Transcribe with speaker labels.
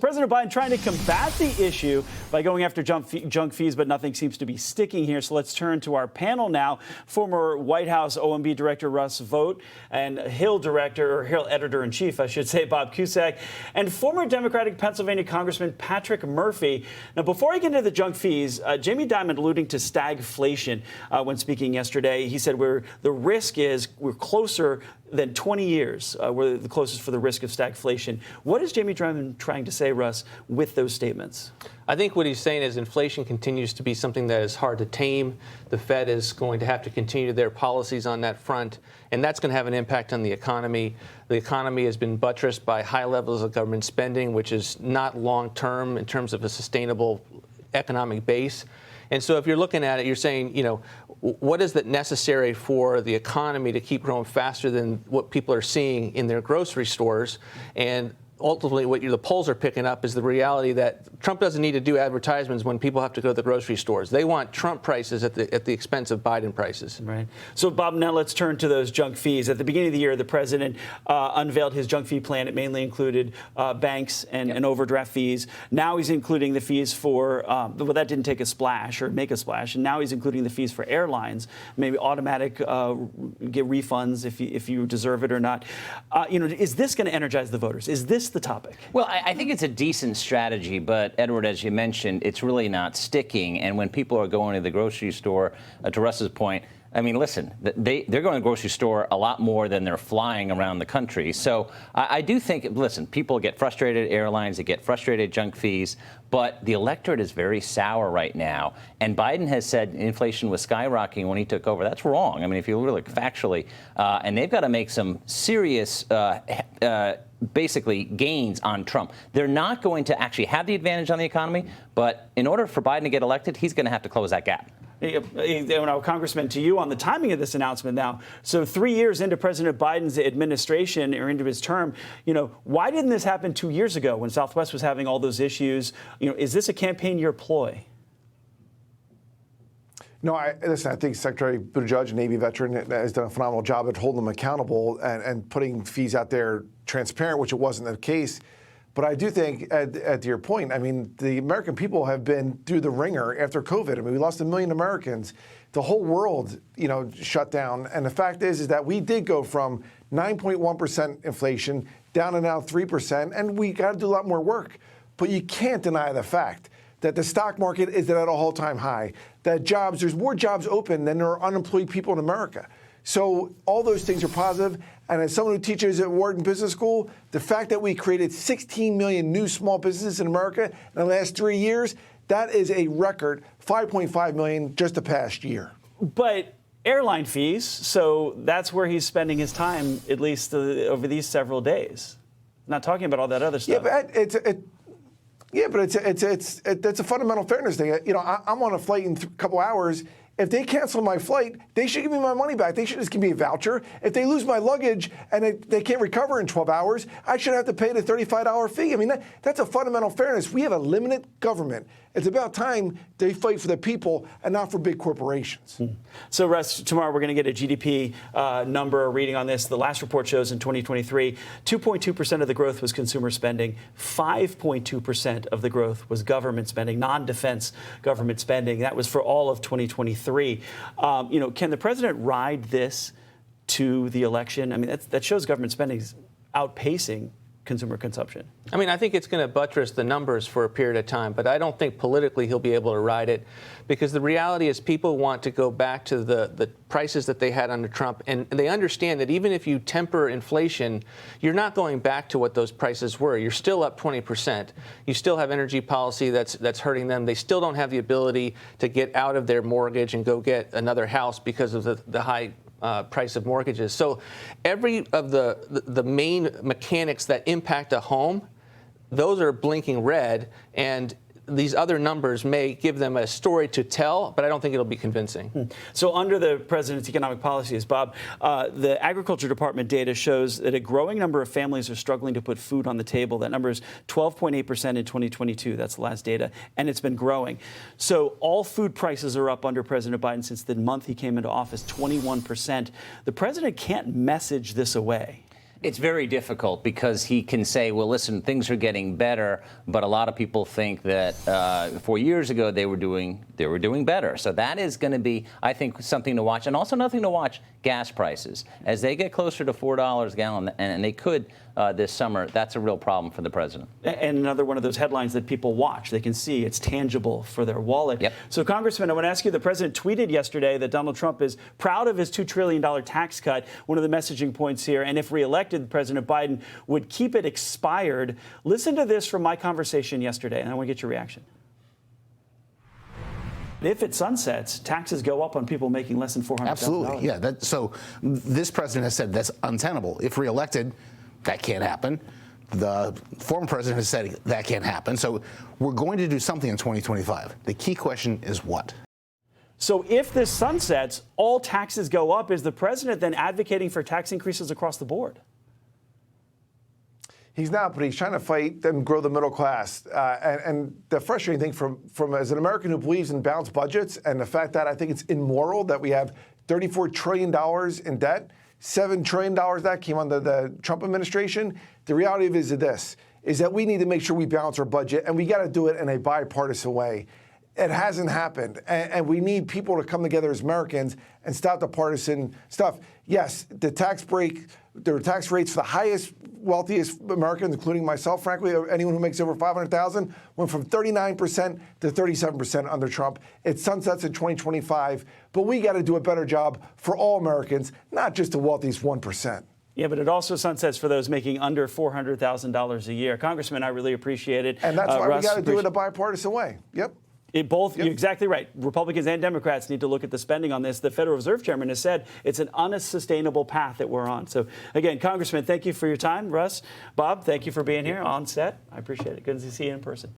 Speaker 1: President Biden trying to combat the issue by going after junk fees, but nothing seems to be sticking here. So let's turn to our panel now. Former White House OMB Director Russ Vought and Hill Editor-in-Chief, I should say, Bob Cusack, and former Democratic Pennsylvania Congressman Patrick Murphy. Now, before I get into the junk fees, Jamie Dimon alluding to stagflation when speaking yesterday. He said the risk is we're closer than 20 years. We're the closest for the risk of stagflation. What is Jamie Dimon trying to say, Russ, with those statements?
Speaker 2: I think what he's saying is inflation continues to be something that is hard to tame. The Fed is going to have to continue their policies on that front, and that's going to have an impact on the economy. The economy has been buttressed by high levels of government spending, which is not long-term in terms of a sustainable economic base. And so if you're looking at it, you're saying, what is it necessary for the economy to keep growing faster than what people are seeing in their grocery stores? And ultimately, what the polls are picking up is the reality that Trump doesn't need to do advertisements when people have to go to the grocery stores. They want Trump prices at the expense of Biden prices.
Speaker 1: Right. So, Bob, now let's turn to those junk fees. At the beginning of the year, the president unveiled his junk fee plan. It mainly included banks and overdraft fees. Now he's including the fees for, well, that didn't take a splash or make a splash. And now he's including the fees for airlines, maybe automatic get refunds if you deserve it or not. Is this going to energize the voters? Is this the topic?
Speaker 3: Well, I think it's a decent strategy, but Edward, as you mentioned, it's really not sticking. And when people are going to the grocery store, to Russ's point, I mean, listen, they're going to the grocery store a lot more than they're flying around the country. So I do think, listen, people get frustrated, airlines, they get frustrated, junk fees, but the electorate is very sour right now. And Biden has said inflation was skyrocketing when he took over. That's wrong. I mean, if you look factually, and they've got to make some serious basically gains on Trump. They're not going to actually have the advantage on the economy, but in order for Biden to get elected, he's going to have to close that gap.
Speaker 1: Congressman, to you on the timing of this announcement now. So 3 years into President Biden's administration or into his term, why didn't this happen 2 years ago when Southwest was having all those issues? Is this a campaign year ploy?
Speaker 4: No, listen, I think Secretary Buttigieg, a Navy veteran, has done a phenomenal job at holding them accountable and putting fees out there transparent, which it wasn't the case. But I do think, to your point, I mean, the American people have been through the ringer after COVID. I mean, we lost 1 million Americans. The whole world, shut down. And the fact is that we did go from 9.1% inflation down to now 3%, and we got to do a lot more work. But you can't deny the fact that the stock market is at an all-time high, that there's more jobs open than there are unemployed people in America. So all those things are positive. And as someone who teaches at Wharton Business School, the fact that we created 16 million new small businesses in America in the last 3 years, that is a record, 5.5 million just the past year.
Speaker 1: But airline fees, so that's where he's spending his time, at least over these several days. Not talking about all that other stuff.
Speaker 4: Yeah, but it's a fundamental fairness thing. I'm on a flight in a couple hours. If they cancel my flight, they should give me my money back. They should just give me a voucher. If they lose my luggage and they can't recover in 12 hours, I should have to pay the $35 fee. I mean, that's a fundamental fairness. We have a limited government. It's about time they fight for the people and not for big corporations.
Speaker 1: So, Russ, tomorrow we're going to get a GDP number, a reading on this. The last report shows in 2023, 2.2% of the growth was consumer spending. 5.2% of the growth was government spending, non-defense government spending. That was for all of 2023. Can the president ride this to the election? I mean, that shows government spending is outpacing consumer consumption.
Speaker 2: I mean, I think it's going to buttress the numbers for a period of time, but I don't think politically he'll be able to ride it, because the reality is people want to go back to the prices that they had under Trump, and they understand that even if you temper inflation, you're not going back to what those prices were. You're still up 20%. You still have energy policy that's hurting them. They still don't have the ability to get out of their mortgage and go get another house because of the high price of mortgages. So every of the main mechanics that impact a home, those are blinking red, and these other numbers may give them a story to tell, but I don't think it'll be convincing.
Speaker 1: So under the president's economic policies, Bob, the Agriculture Department data shows that a growing number of families are struggling to put food on the table. That number is 12.8% in 2022. That's the last data, and it's been growing. So all food prices are up under President Biden since the month he came into office, 21%. The president can't message this away.
Speaker 3: It's very difficult because he can say, well, listen, things are getting better, but a lot of people think that 4 years ago they were doing better. So that is going to be, I think, something to watch. And also nothing to watch, gas prices. As they get closer to $4 a gallon, and they could this summer, that's a real problem for the president.
Speaker 1: And another one of those headlines that people watch. They can see it's tangible for their wallet.
Speaker 3: Yep.
Speaker 1: So, Congressman, I want to ask you, the president tweeted yesterday that Donald Trump is proud of his $2 trillion tax cut, one of the messaging points here, and if reelected, President Biden would keep it expired. Listen to this from my conversation yesterday, and I want to get your reaction. If it sunsets, taxes go up on people making less than $400,000.
Speaker 5: Absolutely, yeah. So this president has said that's untenable. If reelected, that can't happen. The former president has said that can't happen. So we're going to do something in 2025. The key question is what?
Speaker 1: So if this sunsets, all taxes go up. Is the president then advocating for tax increases across the board?
Speaker 4: He's not, but he's trying to fight and grow the middle class. And the frustrating thing from as an American who believes in balanced budgets and the fact that I think it's immoral that we have $34 trillion in debt, $7 trillion that came under the Trump administration. The reality of it is this, is that we need to make sure we balance our budget, and we got to do it in a bipartisan way. It hasn't happened, and we need people to come together as Americans and stop the partisan stuff. Yes, the tax rates for the highest, wealthiest Americans, including myself, frankly, or anyone who makes over $500,000, went from 39% to 37% under Trump. It sunsets in 2025, but we got to do a better job for all Americans, not just the wealthiest 1%.
Speaker 1: Yeah, but it also sunsets for those making under $400,000 a year. Congressman, I really appreciate it.
Speaker 4: And that's why
Speaker 1: Russ,
Speaker 4: we got to do it a bipartisan way. Yep.
Speaker 1: You're exactly right. Republicans and Democrats need to look at the spending on this. The Federal Reserve Chairman has said it's an unsustainable path that we're on. So, again, Congressman, thank you for your time. Russ, Bob, thank you for being here on set. I appreciate it. Good to see you in person.